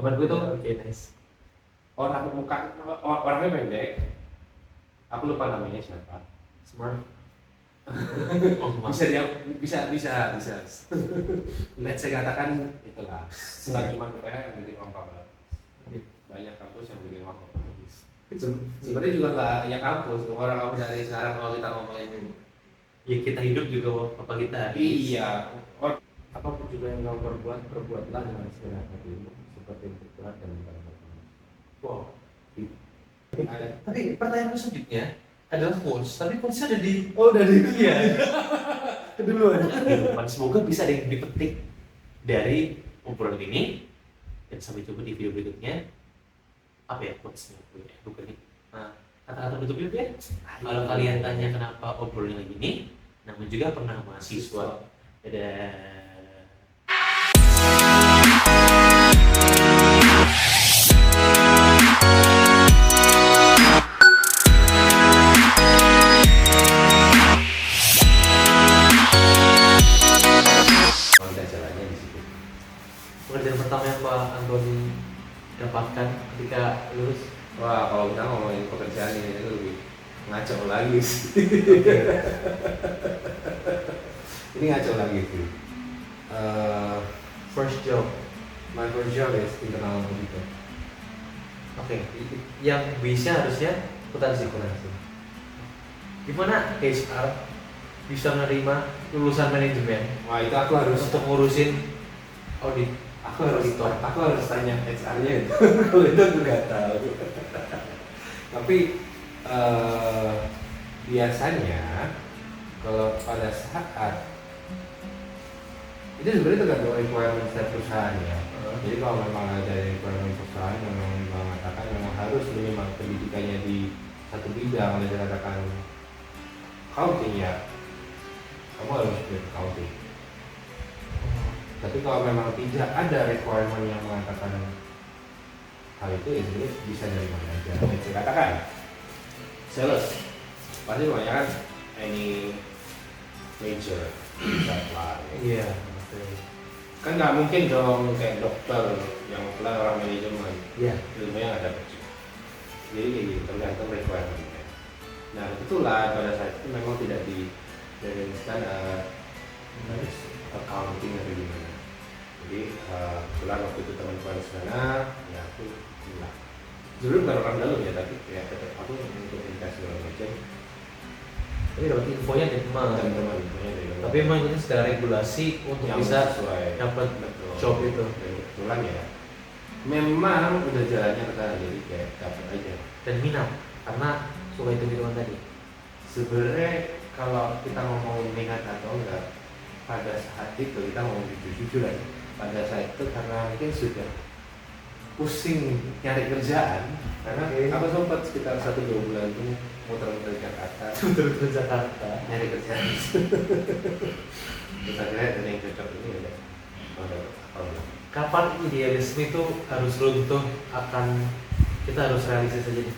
Temanku tuh Oke, nice. orangnya pendek. Aku lupa namanya siapa. Smart. Bisa dia bisa. Let's say katakan itulah. Nggak cuma UPH yang bikin uang kabel. Banyak kampus yang bikin uang kabel. Sebenarnya juga nggak ya kampus. Orang kampus dari sekarang kalau kita ngomongin Ya kita hidup juga apa kita iya. Apapun juga yang kamu perbuatlah dengan segala hatimu seperti berkurang dan berkata. Wow. Ada. Tapi pertanyaanku selanjutnya adalah quotes, tapi quotes ada di Dari iya. keduluan. Kehidupan. Semoga bisa ada yang dipetik dari obrolan ini dan sampai jumpa di video berikutnya. Apa ya quotesnya? Bukan ini. Nah, kata-kata penutup ya. Kalau kalian tanya kenapa obrolan lagi ini, namun juga pernah mahasiswa. Dadah. Jalannya di situ. Pekerjaan pertama yang Pak Antoni dapatkan ketika lulus. Wah, kalau kita ngomongin pekerjaan ini itu lebih ngaco lagi sih. Ini ngaco lagi sih. First job. My first job is internal auditor. Oke, yang bisa harusnya akuntansi. Gimana HR bisa menerima lulusan manajemen Wah, itu aku harus untuk ngurusin audit? aku harus tanya HR-nya itu. Kalau itu aku nggak tahu. Tapi biasanya kalau pada saat itu sebenarnya tergantung requirement setiap perusahaan ya. Jadi kalau memang ada requirement perusahaan yang memang mengatakan memang harus minimal pendidikannya di satu bidang, oleh dikatakan accounting ya, kamu harus belajar accounting. Tapi kalau memang tidak ada requirement yang mengatakan hal itu, ya sebenarnya bisa dari mana aja. Saya katakan sales pasti banyak kan any major lah. Iya. Kan nggak mungkin dong kayak dokter yang kelar orang manajemen, Iya. ilmunya nggak dapat juga. Jadi kayak gitu, tergantung requirementnya. Nah itulah pada saat itu memang tidak dari standar harus accounting atau gimana. Jadi kebetulan waktu itu teman-teman di sana, ya aku bilang dulu bukan orang dalam ya, tapi ya tetap aku untuk investasi segala macam. Tapi dapat infonya dari Teman-teman infonya dari luar. Tapi memang ini segala regulasi untuk Yang bisa sesuai dapat betul. job itu. Dan kebetulan ya memang udah jalannya ke sana, jadi kayak dapat aja. Dan minat karena suka itu minuman tadi. Sebenarnya kalau kita ngomongin minat atau enggak, pada saat itu kita ngomong jujur aja. Pada saat itu karena mungkin sudah pusing nyari kerjaan, karena aku sempat sekitar 1-2 bulan itu muter-muter Jakarta, Betul-betul Jakarta. nyari kerjaan. Terus akhirnya ada yang cocok ini udah apa? Kapan idealisme itu harus runtuh akan kita harus realistis aja nih?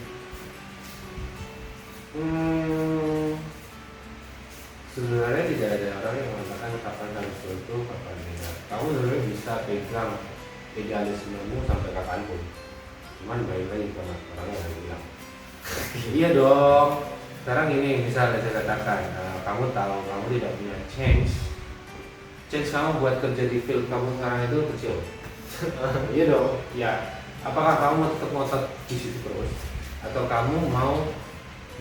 Sebenarnya tidak ada orang yang mengatakan kapan harus itu, kapan tidak. Kamu sebenarnya bisa pegang idealismemu sampai kapanpun. Cuman balik lagi sama orangnya yang bilang. Iya dong. Sekarang ini misalnya saya katakan, kamu tahu kamu tidak punya change kamu buat kerja di field kamu sekarang itu kecil. Iya dong. Ya. Apakah kamu tetap ngotot di situ terus, atau kamu mau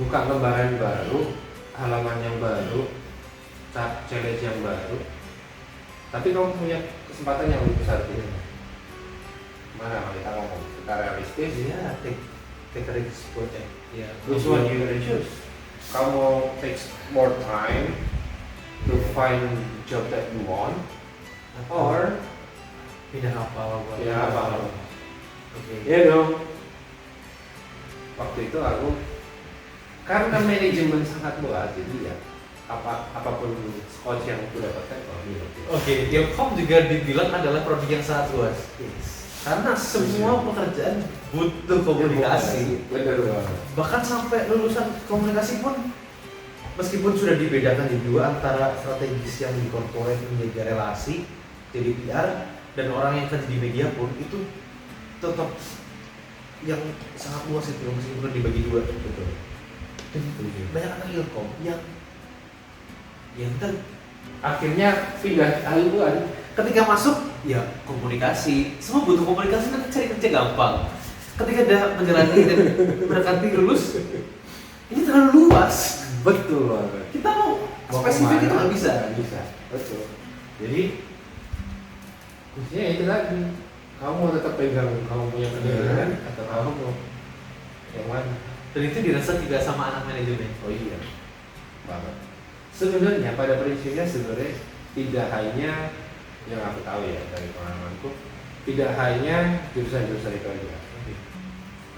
buka lembaran baru, halaman yang baru, challenge yang baru, tapi kamu punya kesempatan yang lebih besar gitu? Mana kita ngomong kita realistis? Iya, take a risk buat ya. Iya. Which one you gonna choose? Kamu takes more time to find job that you want, or pindah apa? ya apa? Oke. Ya dong. Waktu itu aku karena manajemen sangat luas, jadi ya apapun coach yang aku dapatkan kalau gitu. Oke, Ilkom juga dibilang adalah prodi yang sangat luas. Karena semua pekerjaan butuh komunikasi. Benar banget. Bahkan sampai lulusan komunikasi pun meskipun sudah dibedakan di dua antara strategis yang di corporate menjaga relasi, jadi PR, dan orang yang kerja di media pun itu tetap yang sangat luas itu meskipun dibagi dua. Betul. Dan banyak anak ilkom yang Akhirnya pindah haluan. ketika masuk ya komunikasi, semua butuh komunikasi, kan cari kerja gampang. Ketika udah menjalani dan berkati lulus, ini terlalu luas. Betul banget. Kita mau spesifik itu nggak bisa. Nggak bisa. Betul. Jadi kuncinya itu lagi. Kamu mau tetap pegang kamu punya pendidikan atau kamu mau yang mana? Dan itu dirasa juga sama anak manajemen. Oh iya, banget. Sebenarnya pada prinsipnya sebenarnya tidak hanya yang aku tahu ya dari pengalamanku, tidak hanya jurusan-jurusan itu aja.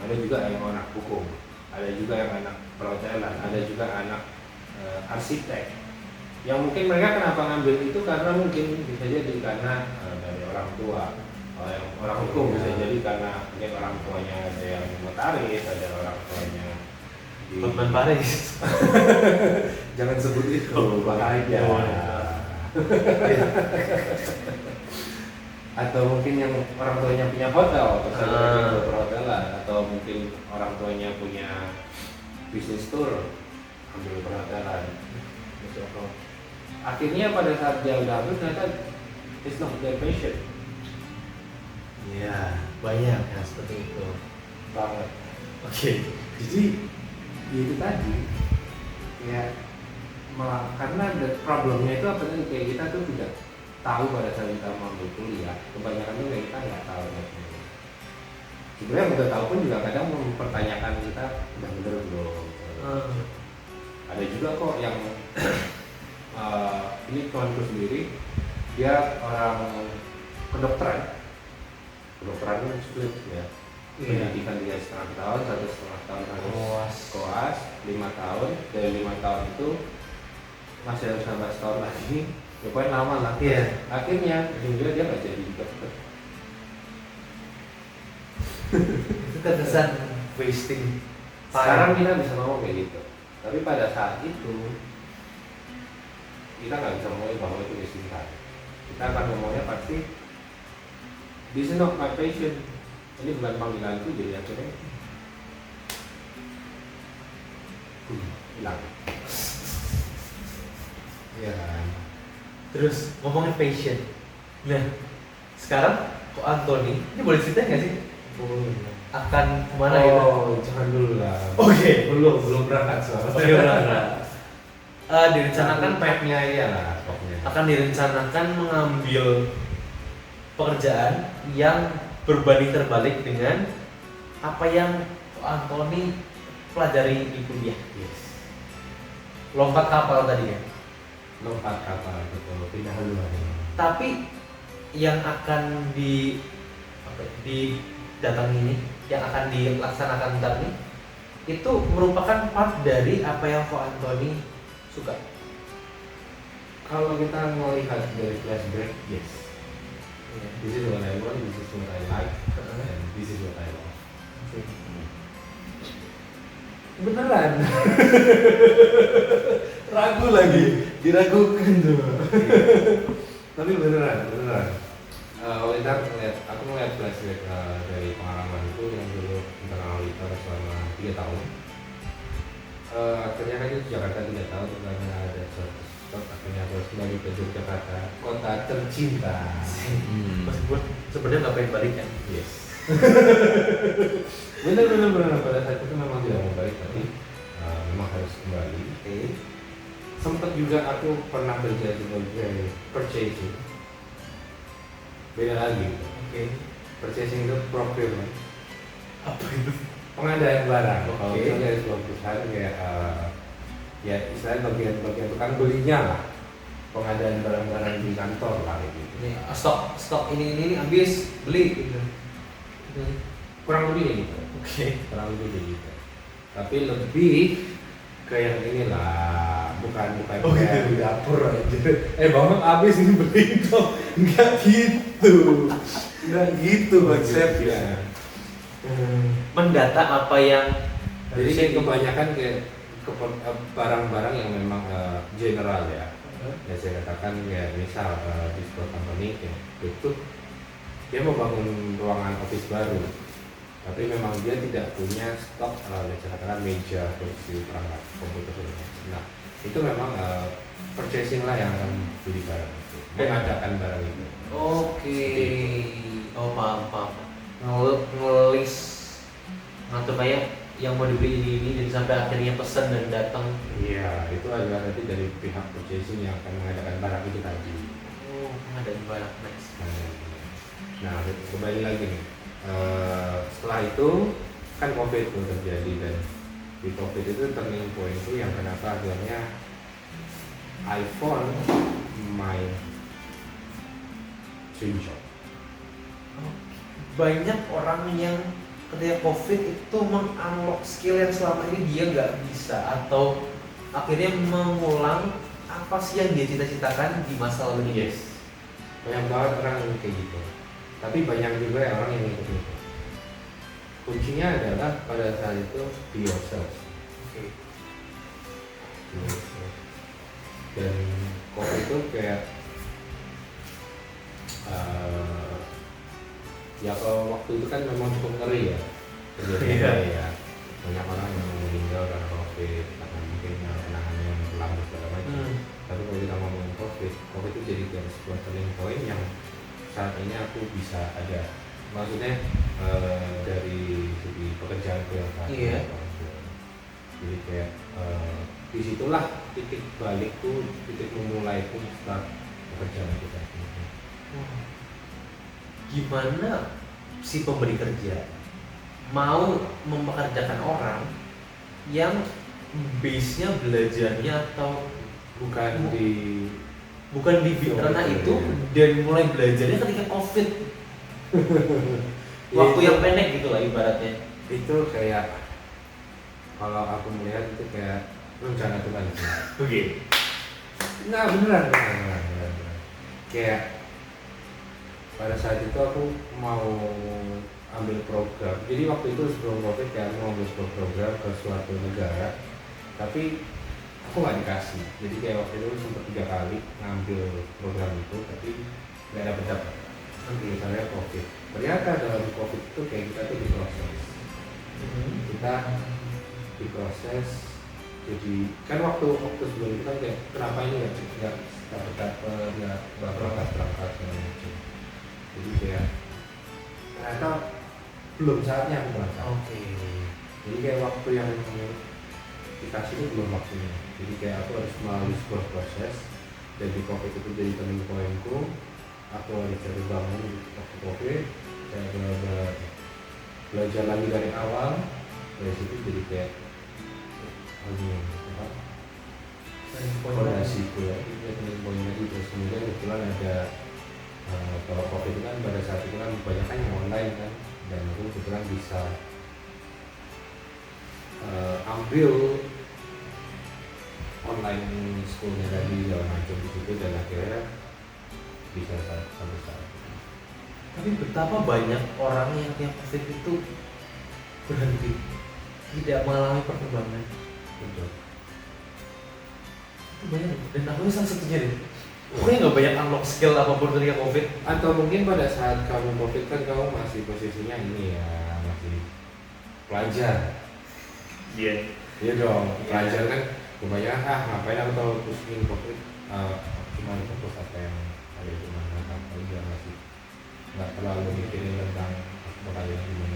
Ada juga yang anak hukum, ada juga yang anak perhotelan, ada juga anak arsitek. Yang mungkin mereka kenapa ngambil itu karena mungkin bisa jadi karena dari orang tua. Kalau yang orang hukum bisa jadi karena mungkin orang tuanya ada yang notaris, ada orang tuanya di Hotman Paris. jangan sebut itu bahaya. Atau mungkin yang orang tuanya punya hotel, terus ada perhotelan, atau mungkin orang tuanya punya bisnis tour, ambil perhotelan. Akhirnya pada saat dia udah habis ternyata it's not their passion. Iya, banyak ya seperti itu. Banget. Oke. Jadi ya itu tadi ya malah karena problemnya itu apa sih, kayak kita tuh tidak tahu pada saat kita mau ambil kuliah, kebanyakan tuh kayak kita nggak tahu. Sebenarnya udah tahu pun juga kadang mempertanyakan kita udah bener belum. Ada juga kok yang ini temanku sendiri, dia orang kedokteran itu sulit ya. Pendidikan dia 1,5 tahun, 1,5 tahun harus koas, 5 tahun, dari 5 tahun itu masih harus 16 tahun lagi, ya pokoknya lama lah. Akhirnya juga dia nggak jadi dokter. Itu terkesan wasting. Sekarang kita bisa ngomong kayak gitu, tapi pada saat itu kita nggak bisa ngomongin bahwa itu wasting time. Kita akan ngomongnya pasti this is not my passion. Ini bukan panggilanku, jadi akhirnya hilang. Ya. Terus ngomongin passion. Nah, sekarang kok Anthony, ini boleh cerita nggak sih? Akan kemana gitu? Oh, jangan dulu lah. Oke. Belum berangkat soalnya. Oke, berangkat. Direncanakan pepnya ya lah, pokoknya. akan direncanakan mengambil pekerjaan yang berbanding terbalik dengan apa yang Anthony pelajari di kuliah. Yes. Lompat kapal tadi kan. Lompat kapal betul, pindah haluan. Tapi yang akan didatangi ini, yang akan dilaksanakan ntar ini, itu merupakan part dari apa yang Ko Anthony suka. Kalau kita melihat dari flashback, yes. This is what I want, this is what I like, and this is what I love. Beneran. Ragu lagi, diragukan tuh. Tapi beneran. Kalau kita ngeliat, aku ngeliat flashback dari pengalamanku yang dulu internal auditor selama 3 tahun. Akhirnya kan itu Jakarta 3 tahun, karena ada suatu stop, akhirnya aku harus kembali ke Yogyakarta, kota tercinta. Meskipun sebenarnya nggak pengen balik kan. Yes. bener pada saat itu memang tidak mau balik, tapi memang harus kembali. Sempat juga aku pernah kerja sebagai purchasing. Beda lagi. Purchasing itu procurement. Apa itu? Pengadaan barang. Kalau Oke. kita dari sebuah perusahaan kayak ya istilahnya bagian tukang belinya lah. Pengadaan barang-barang di kantor lah kayak gitu. Ini stok ini habis beli gitu. Kurang lebih kayak gitu. Kurang lebih kayak gitu. Tapi lebih ke yang inilah, bukan kayak di dapur aja. Bang habis ini beli dong. Enggak gitu konsepnya. Mendata apa yang Jadi kayak kebanyakan kayak barang-barang yang memang general ya. Ya saya katakan ya misal di sebuah company kayak itu dia mau bangun ruangan office baru, tapi memang dia tidak punya stok katakanlah meja, kursi, perangkat komputer. Nah itu memang purchasing lah yang akan beli barang itu, mengadakan barang itu. Oke. Oh paham. Ngelis ngatur kayak yang mau dibeli ini dan sampai akhirnya pesan dan datang. Iya, itu adalah nanti dari pihak purchasing yang akan mengadakan barang itu tadi. Oh, ada barang next. Nah, kembali lagi nih. Setelah itu kan COVID itu terjadi, dan di COVID itu turning point itu yang kenapa akhirnya iPhone main dream job. Banyak orang yang ketika COVID itu mengunlock skill yang selama ini dia nggak bisa, atau akhirnya mengulang apa sih yang dia cita-citakan di masa lalu ini. Yes, banyak banget orang yang kayak gitu. Tapi banyak juga yang orang yang ikut itu. Kuncinya adalah pada saat itu be yourself. Oke. Be yourself. Dan COVID itu kayak ya kalau waktu itu kan memang cukup ngeri ya. Kejadiannya ya. Banyak orang yang meninggal karena COVID, karena mungkin penanganan yang lambat segala macam. Tapi kalau kita ngomongin COVID itu jadi kayak sebuah turning point yang saat ini aku bisa ada, maksudnya dari segi pekerjaan yang Iya. jadi kayak disitulah titik balikku, titik memulaiku start pekerjaan kita. Gimana si pemberi kerja mau mempekerjakan orang yang base-nya belajarnya atau bukan di karena itu, dan mulai belajarnya ketika COVID. Waktu yang pendek gitu lah ibaratnya. Itu kayak kalau aku melihat itu kayak rencana Tuhan. Oke. Nah beneran. Kayak pada saat itu aku mau ambil program. Jadi waktu itu sebelum COVID kayak aku mau ambil sebuah program ke suatu negara, tapi aku nggak dikasih. Jadi kayak waktu itu sempat 3 kali ngambil program itu, tapi nggak dapet. Misalnya COVID. Ternyata dalam COVID itu kayak kita tuh diproses. Kita diproses. Jadi kan waktu sebelum itu kan kayak kenapa ini nggak berangkat segala macam. Jadi kayak ternyata belum saatnya aku berangkat. Oke. Jadi kayak waktu yang dikasih itu belum waktunya. Jadi kayak aku harus melalui sebuah proses, dan di COVID itu jadi turning point-ku. Aku harus cari bangun waktu COVID, saya belajar lagi dari awal. Dari situ jadi kayak fondasiku ya, turning point lagi. Terus kemudian kebetulan ada kalau COVID itu kan pada saat itu kan banyak kan yang online kan, dan aku kebetulan bisa ambil online schoolnya tadi segala macam di situ, dan akhirnya bisa sampai saat ini. Tapi betapa banyak orang yang tiap COVID itu berhenti, tidak mengalami perkembangan. Betul. Itu banyak, dan aku salah satunya deh. Pokoknya nggak banyak unlock skill apapun ketika COVID. Atau mungkin pada saat kamu COVID kan kamu masih posisinya ini ya, masih pelajar. Iya. Iya dong, pelajar kan kebanyakan ngapain aku tahu pusing COVID, cuma fokus apa yang ada di mana, apa aja, masih nggak terlalu mikirin tentang bakal gimana.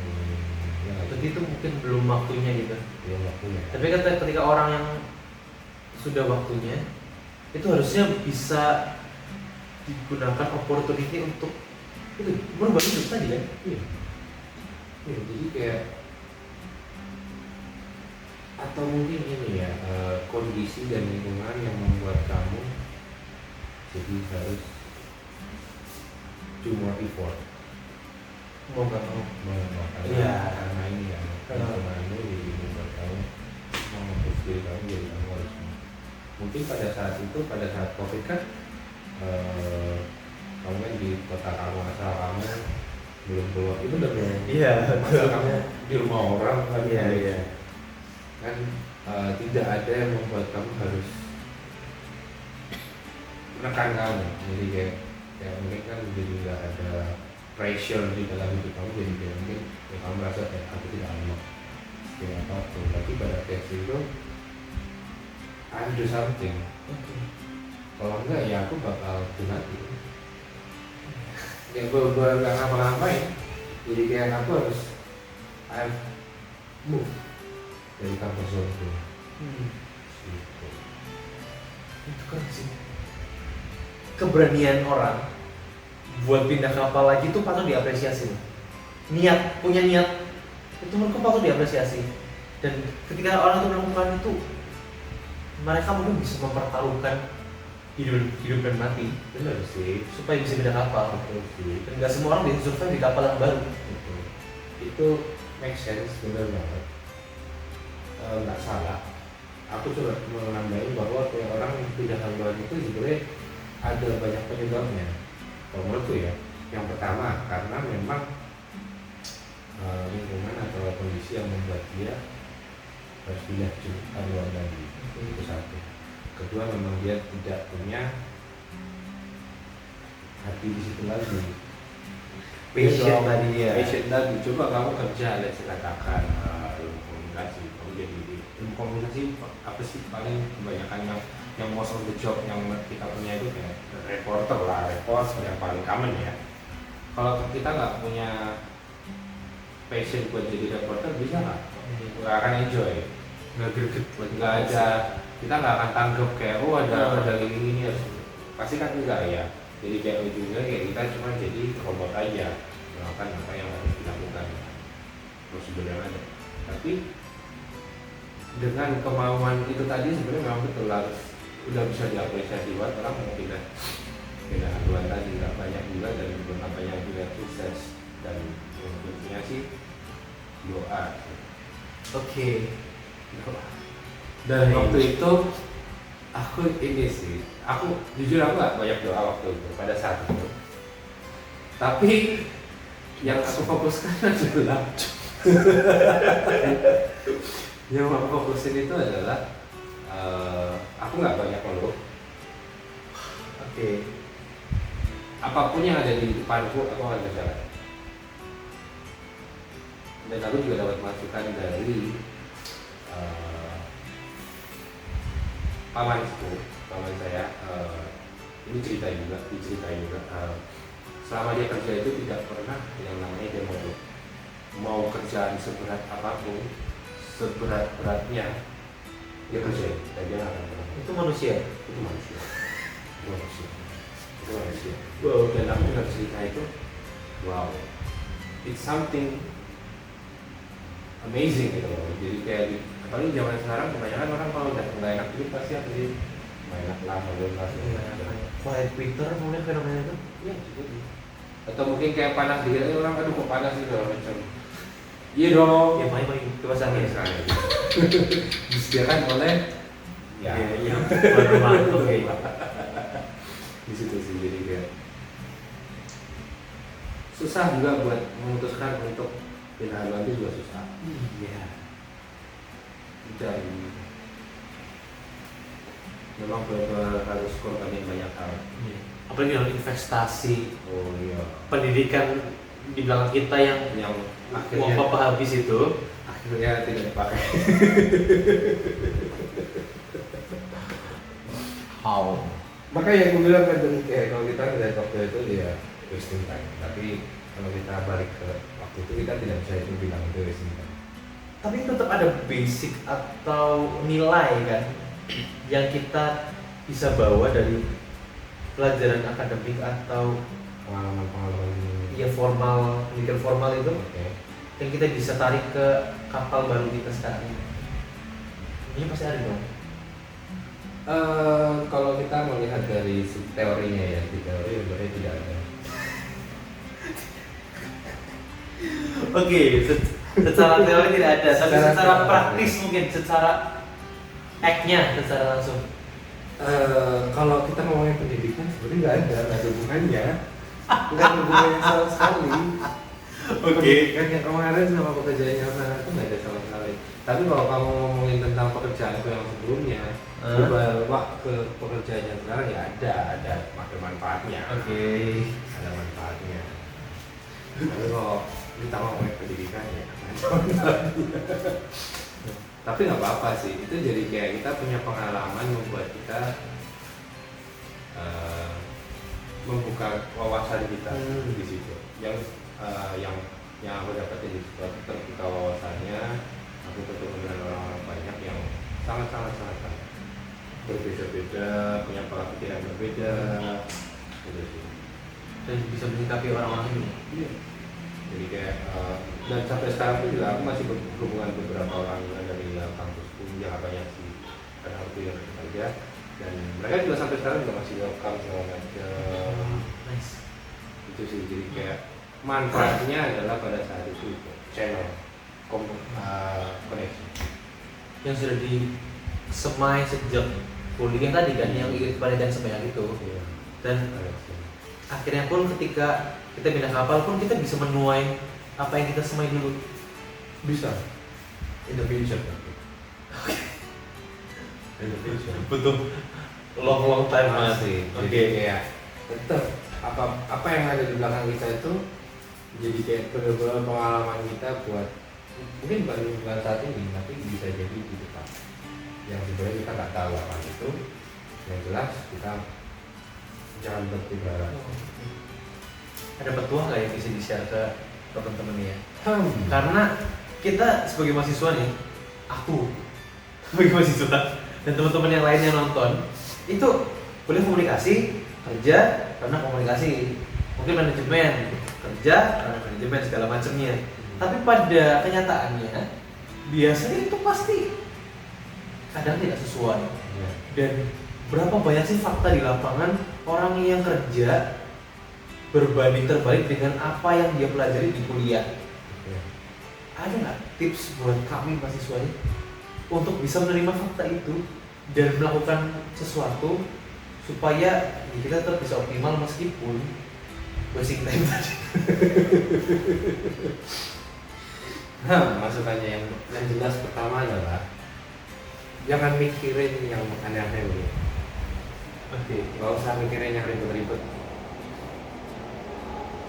Ya, Begitu mungkin belum waktunya gitu. belum waktunya. Tapi ketika orang yang sudah waktunya, itu harusnya bisa digunakan opportunity untuk itu merubah hidup tadi kan? Iya. Jadi kayak atau mungkin ini ya, kondisi dan lingkungan yang membuat kamu jadi harus do more effort. Mau nggak mau. Iya. Karena ini ya, lingkungan ini membuat kamu memupus diri kamu, jadi kamu harus. Mungkin pada saat COVID kan kamu kan di kota kamu, asal kamu belum keluar, itu udah belum. Iya. Asal kamu di rumah orang kan. Iya. Kan tidak ada yang membuat kamu harus menekan kamu. Jadi kayak mungkin kan jadi nggak ada pressure di dalam hidup kamu jadi kayak mungkin ya, kamu merasa kayak aku tidak enak kayak apapun, tapi pada tes itu I do something. Kalau enggak ya aku bakal mati. Ya gue nggak ngapa-ngapain, jadi kayak aku harus I move dari comfort zone itu. Gitu. Itu kan sih keberanian orang buat pindah kapal lagi itu patut diapresiasi. Punya niat itu menurutku patut diapresiasi. Dan ketika orang itu melakukan itu, mereka mungkin bisa mempertaruhkan hidup dan mati. Benar sih. Supaya bisa pindah kapal. Betul sih. Dan nggak semua orang bisa survive di kapal yang baru. Betul. Itu make sense, benar banget. Nggak salah. Aku coba menambahin bahwa kayak orang pindah haluan itu sebenarnya ada banyak penyebabnya. Kalau menurutku ya, yang pertama karena memang lingkungan atau kondisi yang membuat dia harus pindah haluan lagi. Itu satu. Kedua memang dia tidak punya hati di situ lagi. Passion tadi ya. Passion tadi. Coba kamu kerja, let's katakan ilmu komunikasi, kamu jadi ilmu komunikasi apa sih paling kebanyakan yang most of the job yang kita punya itu kayak reporter lah, report yang paling common ya. Kalau kita nggak punya passion buat jadi reporter bisa nggak akan enjoy, nggak greget, nggak ada, kita nggak akan tanggap kayak ada ini harus, pasti kan enggak ya. Jadi kayak ujungnya kayak kita cuma jadi robot aja melakukan apa yang harus dilakukan prosedurnya ada. Tapi dengan kemauan itu tadi sebenarnya memang betul harus udah bisa diapresiasi buat orang mau pindah haluan tadi. Nggak banyak juga dan beberapa banyak juga sukses, dan yang pentingnya sih doa. Oke. Dan waktu itu aku ini sih, aku jujur aku nggak banyak doa waktu itu pada saat itu. Tapi yang aku fokuskan adalah yang aku fokusin itu adalah aku nggak banyak ngeluh. Oke. Apapun yang ada di depanku aku akan kerjakan. Dan aku juga dapat masukan dari paman saya. Ini diceritain juga selama dia kerja itu tidak pernah yang namanya dia mau kerjaan seberat apapun, seberat-beratnya dia kerjain dan dia nggak akan pernah. Itu manusia. Wow, dan aku dengar cerita itu, wow, it's something amazing gitu loh. Jadi kayak apalagi zaman sekarang kebanyakan orang kalau udah nggak enak itu pasti apa sih, nggak enak lah, Quiet Twitter mungkin fenomena itu. Iya juga. Atau mungkin kayak panas dikit orang, aduh kok panas gitu macam. Iya dong. Ya main kebasahan Misalnya disediakan oleh ya baru mantuk ya. Di situ sih jadi kayak susah juga buat memutuskan untuk pindah haluan itu juga susah. Iya. Dan memang benar harus korbanin banyak hal. Apalagi dalam investasi, Oh iya. pendidikan di belakang kita yang Akhirnya uang papa habis itu akhirnya tidak dipakai. how Makanya aku bilang kan kalau kita ngeliat waktu itu dia wasting time. Tapi kalau kita balik ke waktu itu kita tidak bisa itu bilang itu wasting time. tapi tetap ada basic atau nilai kan yang kita bisa bawa dari pelajaran akademik atau Pengalaman ya formal, pendidikan formal itu Oke. yang kita bisa tarik ke kapal baru kita sekarang ini. Ini pasti ada dong. Kalau kita melihat dari teorinya ya, di teori sebenarnya tidak ada. Oke, secara teori tidak ada, tapi secara praktis mungkin, secara act-nya secara langsung. Kalau kita ngomongin pendidikan sebenarnya nggak ada hubungannya. Nggak ada hubungannya sama sekali. Pendidikan yang kemarin sama pekerjaan yang sekarang itu nggak ada sama sekali. Tapi kalau kamu ngomongin tentang pekerjaanku yang sebelumnya, berubah ke pekerjaan yang sekarang ya ada manfaatnya. Oke. Ada manfaatnya. Tapi kalau ditambah oleh pendidikan ya tapi nggak apa-apa sih, itu jadi kayak kita punya pengalaman membuat kita membuka wawasan kita di situ. Yang aku dapatin di situ, aku terbuka wawasannya, aku ketemu dengan orang-orang banyak yang sangat berbeda-beda, punya pola pikir yang berbeda, gitu sih. Dan bisa menyikapi orang-orang ini. Iya. Jadi kayak dan sampai sekarang pun juga aku masih berhubungan beberapa orang dari kampusku yang banyak sih, karena aku yang kerja, dan mereka juga sampai sekarang juga masih welcome segala macam. Nice. Itu sih, jadi kayak manfaatnya adalah pada saat itu channel koneksi Yang sudah disemai sejak kuliah tadi kan, yang ikut kepanitiaan sebanyak itu. Iya. Dan akhirnya pun ketika kita pindah kapal pun kita bisa menuai apa yang kita semai dulu. Bisa in the future in the future Betul. Long time masih. Oke. Jadi kayak tetap apa yang ada di belakang kita itu jadi kayak benar-benar pengalaman kita buat mungkin bukan saat ini, tapi bisa jadi di depan yang sebenarnya kita nggak tahu apa itu. Yang jelas kita jangan bertiga. Ada petuah nggak yang bisa di-share ke teman-teman ya? Karena kita sebagai mahasiswa nih, aku sebagai mahasiswa dan teman-teman yang lain yang nonton itu boleh komunikasi, kerja karena komunikasi, mungkin manajemen, kerja karena manajemen segala macamnya. Tapi pada kenyataannya biasanya itu pasti kadang tidak sesuai. Dan berapa banyak sih fakta di lapangan orang yang kerja berbanding terbalik dengan apa yang dia pelajari di kuliah. Ada nggak tips buat kami mahasiswanya untuk bisa menerima fakta itu dan melakukan sesuatu supaya kita tetap bisa optimal meskipun wasting time tadi? Masukannya yang jelas pertama adalah jangan mikirin yang aneh-aneh dulu. Nggak usah mikirin yang ribet-ribet.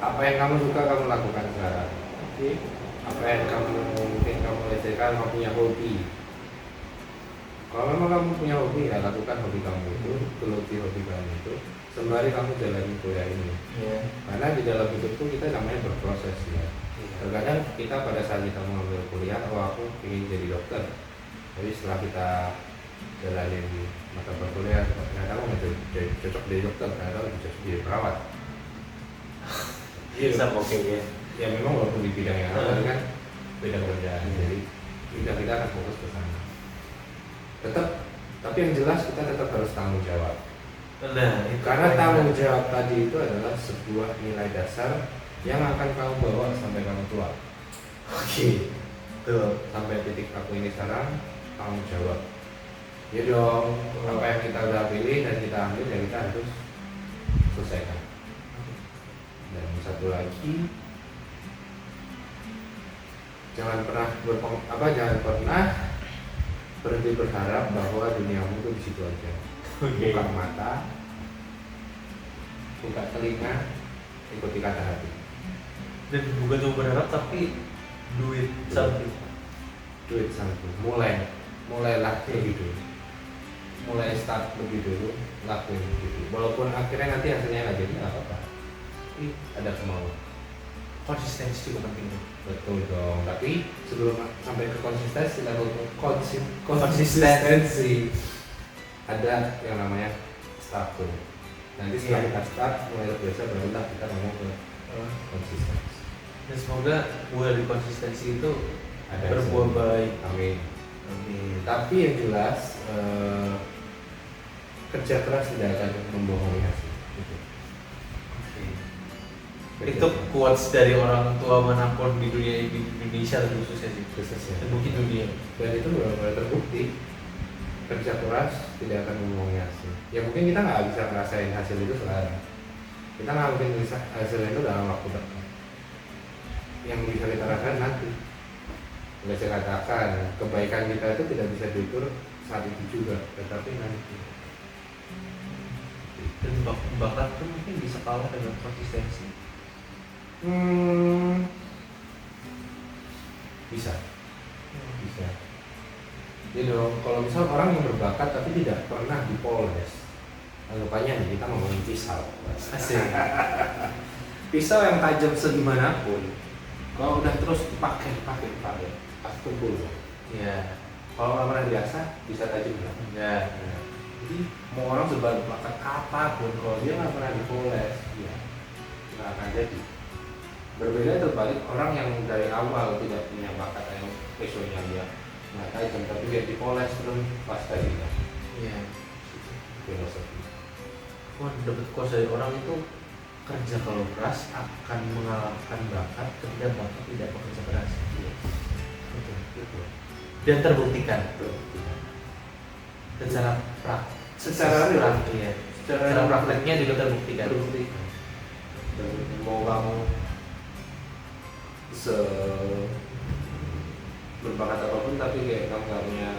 Apa yang kamu suka kamu lakukan sekarang. Apa yang mungkin kamu lecehkan, kamu punya hobi. Kalau memang kamu punya hobi, ya lakukan hobi kamu itu, geluti hobi kamu itu, sembari kamu jalani kuliah ini. Karena di dalam hidup itu kita namanya berproses ya. Terkadang kita pada saat kita mengambil kuliah, aku ingin jadi dokter. Tapi setelah kita jalanin mata berkuliah, ternyata aku nggak cocok jadi dokter, ternyata aku cocok jadi perawat. Iya, oke ya. Ya memang walaupun di bidang yang sama kan beda kerjaan, jadi kita akan fokus ke sana. Tapi yang jelas kita tetap harus tanggung jawab. Nah, Karena tanggung jawab tadi itu adalah sebuah nilai dasar yang akan kamu bawa sampai kamu tua. Tuh, sampai titik aku ini sekarang tanggung jawab. Ya dong, apa yang kita udah pilih dan kita ambil ya kita harus selesaikan. Dan satu lagi, jangan pernah berhenti berharap bahwa duniamu itu di situ aja. Buka mata, buka telinga, ikuti kata hati. Dan bukan cuma berharap tapi duit something. Mulailah lebih dulu. Mulai start lebih dulu, lakuin lebih dulu. Walaupun akhirnya nanti hasilnya nggak jadi, nggak apa-apa. Ada kemauan. Konsistensi juga penting. Betul dong. Tapi sebelum sampai ke konsistensi, ada yang namanya start dulu. Nanti setelah kita start, mulai biasa barulah kita ngomong ke konsistensi. Dan semoga buah dari konsistensi itu Ada berbuah baik. Amin. Tapi yang jelas kerja keras tidak akan membohongi hasil. Itu quotes dari orang tua manapun di dunia di Indonesia khususnya sih. Dan mungkin dunia. Dan itu benar-benar terbukti. Kerja keras tidak akan membohongi hasil. Ya mungkin kita nggak bisa ngerasain hasil itu sekarang. Kita nggak mungkin bisa hasil itu dalam waktu dekat. Yang bisa kita rasakan nanti. Nggak saya katakan kebaikan kita itu tidak bisa diukur saat itu juga, tetapi nanti. Dan bakat pun mungkin bisa kalah dengan konsistensi. Hmm, bisa. Bisa. Jadi dong, kalau misal orang yang berbakat tapi tidak pernah dipoles, anggapannya nih kita ngomongin pisau. Asik. Pisau yang tajam segimanapun, kalau udah terus dipakai, pasti tumpul. Iya. Kalau nggak pernah biasa, bisa tajam nggak? Enggak. Nah, jadi mau orang sebagai bakat apapun, kalau dia nggak pernah dipoles, ya nggak akan jadi. Berbeda terbalik orang yang dari awal tidak punya bakat yang pisaunya dia nggak tajam, tapi dia dipoles terus pas tadinya. Iya. Filosofi. Aku dapat quotes dari orang itu, kerja kalau keras akan mengalahkan bakat ketika bakat tidak bekerja keras. Betul, betul. Dan terbuktikan Betul. secara Secara real. iya. Secara prakteknya juga terbuktikan. Terbuktikan. Dan mau kamu se berbakat apapun tapi kayak kamu nggak punya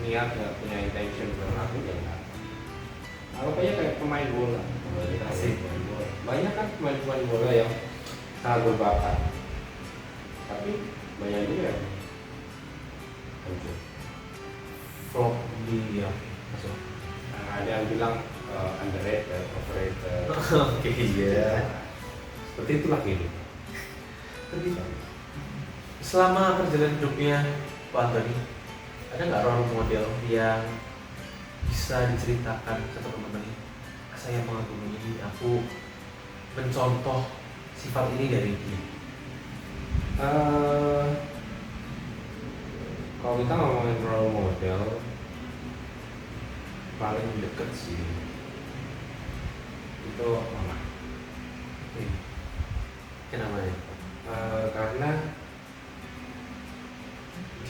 niat, nggak punya intention berlaku ya nggak. Anggapnya kayak pemain bola. Asik. Pemain bola. Banyak kan pemain bola yang sangat berbakat, tapi banyak juga yang hancur. Flop di ya. Masuk. Nah, ada yang bilang underrated, overrated. Oke, iya. Seperti itulah kehidupan. Tapi selama perjalanan hidupnya Pak Antoni, ada nggak role model yang bisa diceritakan ke teman-teman ini? Saya mengagumi ini, aku mencontoh sifat ini dari dia. Kalau kita ngomongin role model, paling deket sih itu mama. Kenapa ya? Karena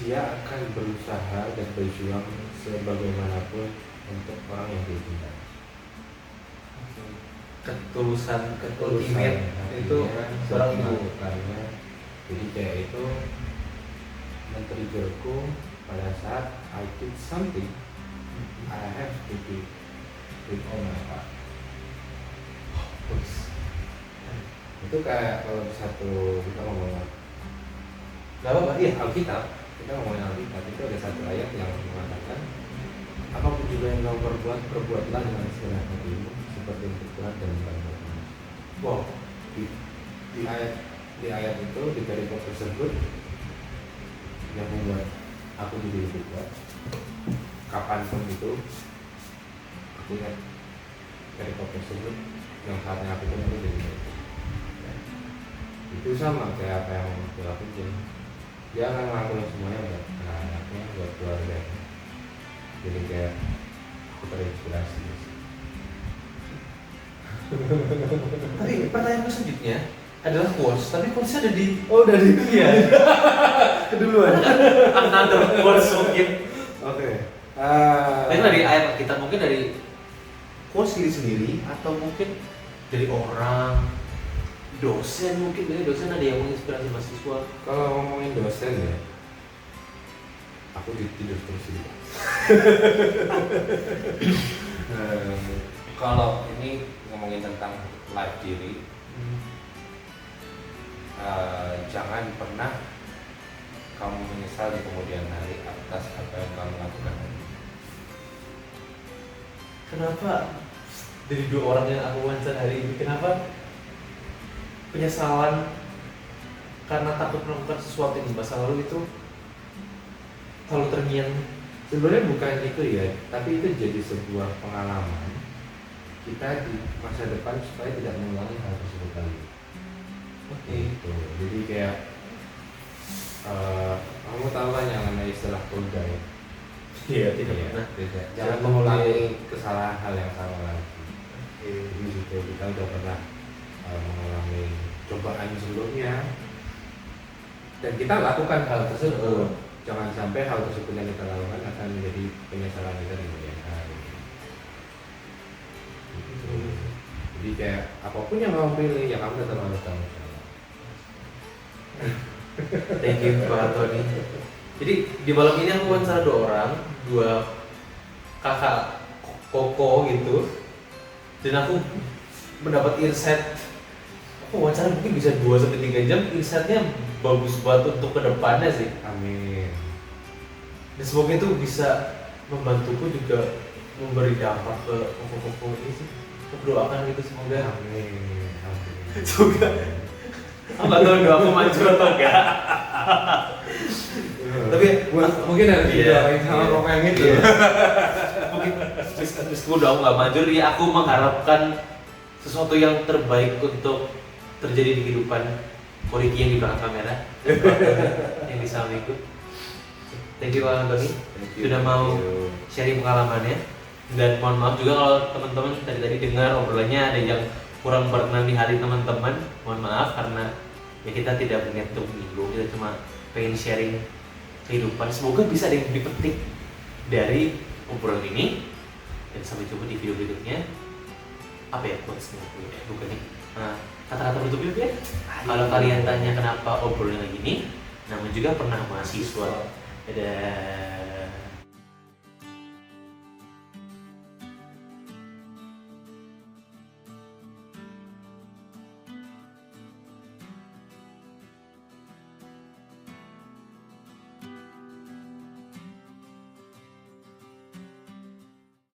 dia akan berusaha dan berjuang sebagaimanapun untuk orang yang dia cintai. Ketulusan ultimate itu orang seorang ibu. melakukannya. Jadi kayak itu men-triggerku pada saat I did something, I have to do with all my heart. Itu kayak kalau satu kita ngomongin Gak apa-apa, iya. Alkitab, kita ngomongin Alkitab itu ada satu ayat yang mengatakan apapun juga yang kau perbuat, perbuatlah dengan segala hatimu seperti untuk Tuhan dan bukan untuk manusia. Wow. Di ayat itu, di perikop tersebut yang membuat aku jadi lebih kuat. Kapanpun itu aku ingat perikop tersebut yang saatnya aku itu jadi lebih kuat. Itu sama kayak apa yang aku lakuin. Dia akan ngelakuin semuanya buat anak-anaknya, buat keluarga. Jadi kayak aku terinspirasi. Tapi pertanyaan selanjutnya adalah quotes, tapi quotes ada di Udah di iya. keduluan. Another quotes mungkin. Oke. Mungkin dari ayat kita, mungkin dari quotes diri sendiri, atau mungkin dari orang, dosen, mungkin dari dosen ada yang menginspirasi mahasiswa. Kalau ngomongin dosen ya, aku tidur terus sih. Kalau ini ngomongin tentang life diri, jangan pernah kamu menyesal di kemudian hari atas apa yang kamu lakukan. Kenapa dari dua orang yang aku wawancara hari ini, kenapa penyesalan karena takut melakukan sesuatu di masa lalu itu terlalu terngiang? Sebenarnya bukan itu ya, tapi itu jadi sebuah pengalaman kita di masa depan supaya tidak mengulangi hal tersebut lagi. Oke. Gitu. Jadi kayak kamu tahu kan yang namanya istilah tour guide. Iya, tidak Iya, pernah. tidak. Jangan mengulangi kesalahan hal yang sama lagi. Jadi gitu, kita udah pernah mengalami cobaan sebelumnya dan kita lakukan hal tersebut. Jangan sampai hal tersebut yang kita lakukan akan menjadi penyesalan kita di kemudian hari. Gitu. Jadi kayak apapun yang kamu pilih, ya kamu tetap harus tanggung jawab. Thank you Pak Antoni. Jadi di malam ini aku wawancara dua kakak koko gitu, dan aku mendapat insight. Wawancara mungkin bisa 2-3 jam, insightnya bagus banget untuk kedepannya sih. Amin. Dan semoga itu bisa membantuku juga memberi dampak ke koko-koko ini sih. Aku doakan gitu semoga. Amin. Amin. Semoga. Aku nggak tahu doaku manjur atau enggak. Tapi mungkin ada iya, doain sama iya, koko yang itu. iya. Mungkin meskipun doaku nggak manjur, ya aku mengharapkan sesuatu yang terbaik untuk terjadi di kehidupan Koriki yang di belakang kamera yang di sampingku. Thank you Bang Antoni sudah mau sharing pengalamannya, dan mohon maaf juga kalau teman-teman tadi dengar obrolannya ada yang kurang berkenan di hati teman-teman. Mohon maaf karena ya kita tidak berniat untuk menyinggung, kita cuma pengen sharing kehidupan. Semoga bisa ada yang dipetik dari obrolan ini, dan sampai jumpa di video berikutnya. Apa ya quotesnya? Bukan nih. Nah, kata-kata penutupnya ya. Kalau kalian tanya kenapa obrolan lagi ini, namun juga pernah mahasiswa. Dadah.